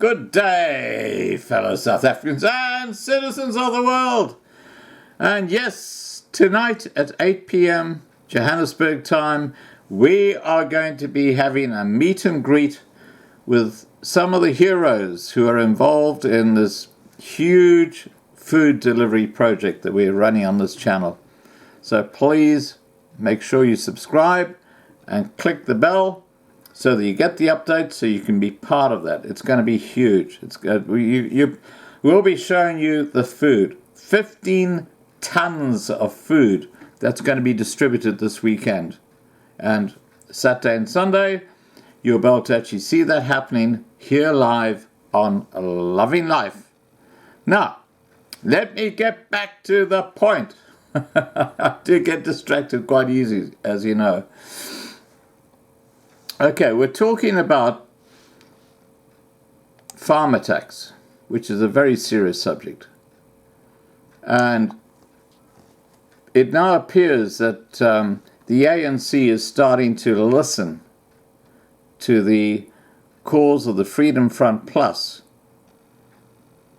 Good day, fellow South Africans and citizens of the world. And yes, tonight at 8 p.m. Johannesburg time, we are going to be having a meet and greet with some of the heroes who are involved in this huge food delivery project that we're running on this channel. So please make sure you subscribe and click the bell so that you get the updates so you can be part of that. It's going to be huge. We'll be showing you the food. 15 tons of food that's going to be distributed this weekend. And Saturday and Sunday, you'll be able to actually see that happening here live on Loving Life. Now, let me get back to the point. I do get distracted quite easy, as you know. Okay, we're talking about farm attacks, which is a very serious subject. And it now appears that the ANC is starting to listen to the cause of the Freedom Front Plus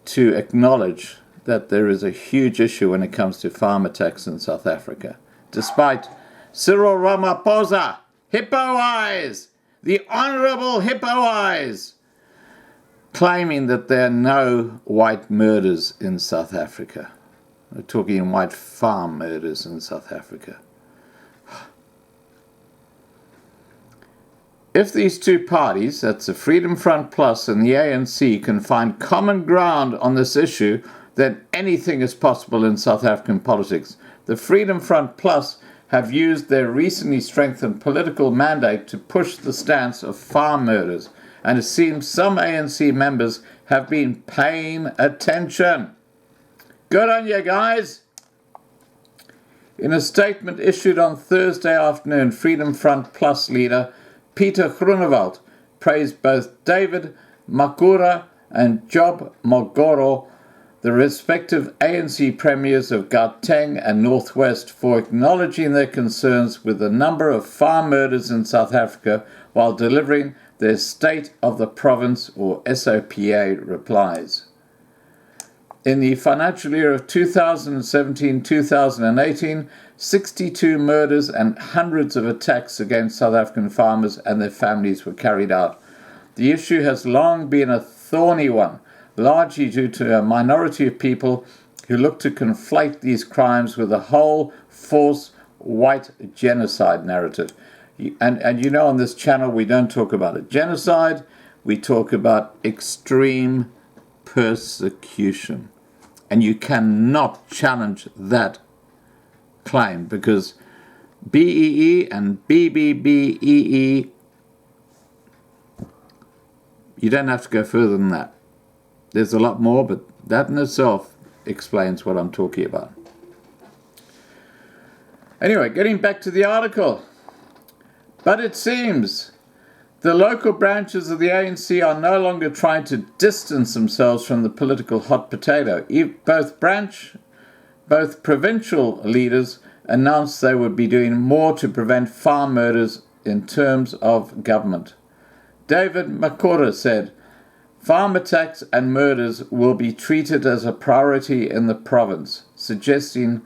to acknowledge that there is a huge issue when it comes to farm attacks in South Africa. Despite Cyril Ramaphosa, Hippo Eyes, the Honourable Hippo Eyes, claiming that there are no white murders in South Africa. We're talking white farm murders in South Africa. If these two parties, that's the Freedom Front Plus and the ANC, can find common ground on this issue, then anything is possible in South African politics. The Freedom Front Plus have used their recently strengthened political mandate to push the stance of farm murders, and it seems some ANC members have been paying attention. Good on you guys! In a statement issued on Thursday afternoon, Freedom Front Plus leader Peter Groenewald praised both David Makura and Job Mogoro, the respective ANC premiers of Gauteng and Northwest, for acknowledging their concerns with the number of farm murders in South Africa while delivering their State of the Province, or SOPA, replies. In the financial year of 2017-2018, 62 murders and hundreds of attacks against South African farmers and their families were carried out. The issue has long been a thorny one, largely due to a minority of people who look to conflate these crimes with a whole force white genocide narrative. And you know, on this channel we don't talk about a genocide, we talk about extreme persecution. And you cannot challenge that claim, because BEE and BBBEE, you don't have to go further than that. There's a lot more, but that in itself explains what I'm talking about. Anyway, getting back to the article. But it seems the local branches of the ANC are no longer trying to distance themselves from the political hot potato. Both provincial leaders announced they would be doing more to prevent farm murders in terms of government. David Makura said, "Farm attacks and murders will be treated as a priority in the province," suggesting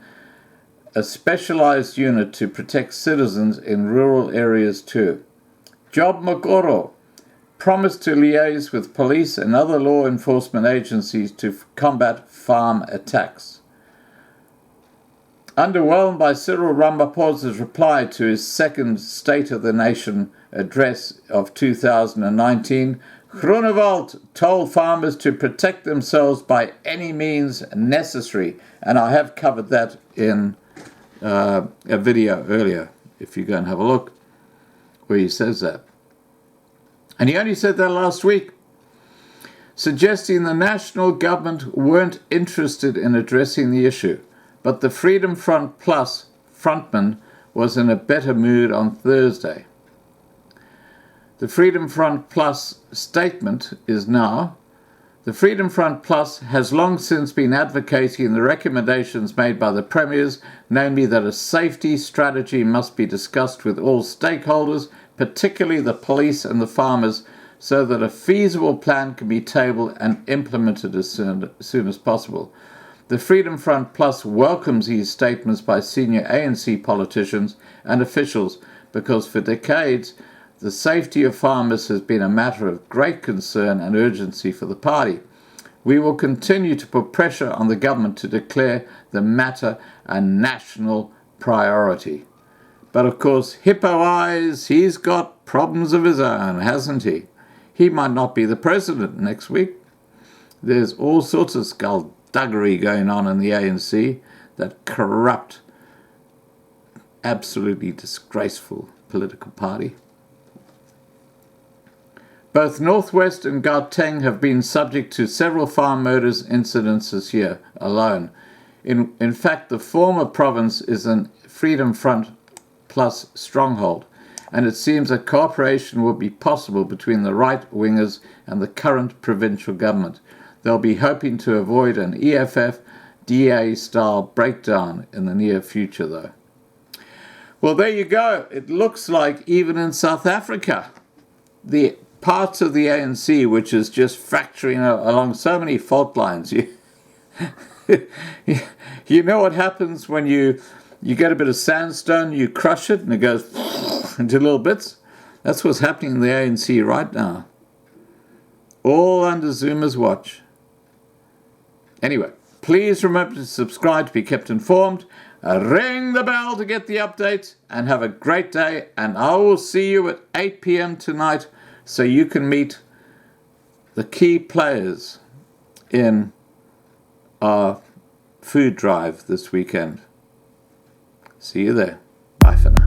a specialized unit to protect citizens in rural areas too. Job Mogoro promised to liaise with police and other law enforcement agencies to combat farm attacks. Underwhelmed by Cyril Ramaphosa's reply to his second State of the Nation address of 2019, Groenewald told farmers to protect themselves by any means necessary, and I have covered that in a video earlier, if you go and have a look, where he says that. And he only said that last week, suggesting the national government weren't interested in addressing the issue, but the Freedom Front Plus frontman was in a better mood on Thursday. The Freedom Front Plus statement is now, the Freedom Front Plus has long since been advocating the recommendations made by the premiers, namely that a safety strategy must be discussed with all stakeholders, particularly the police and the farmers, so that a feasible plan can be tabled and implemented as soon as possible. The Freedom Front Plus welcomes these statements by senior ANC politicians and officials because for decades the safety of farmers has been a matter of great concern and urgency for the party. We will continue to put pressure on the government to declare the matter a national priority. But of course, Hippo Eyes, he's got problems of his own, hasn't he? He might not be the president next week. There's all sorts of skullduggery going on in the ANC, that corrupt, absolutely disgraceful political party. Both Northwest and Gauteng have been subject to several farm murders incidents this year alone. In fact, the former province is an Freedom Front Plus stronghold, and it seems that cooperation will be possible between the right-wingers and the current provincial government. They'll be hoping to avoid an EFF-DA-style breakdown in the near future, though. Well, there you go. It looks like even in South Africa, the parts of the ANC, which is just fracturing along so many fault lines. You know what happens when you get a bit of sandstone, you crush it, and it goes into little bits? That's what's happening in the ANC right now. All under Zuma's watch. Anyway, please remember to subscribe to be kept informed. Ring the bell to get the updates, and have a great day. And I will see you at 8 p.m. tonight, so you can meet the key players in our food drive this weekend. See you there. Bye for now.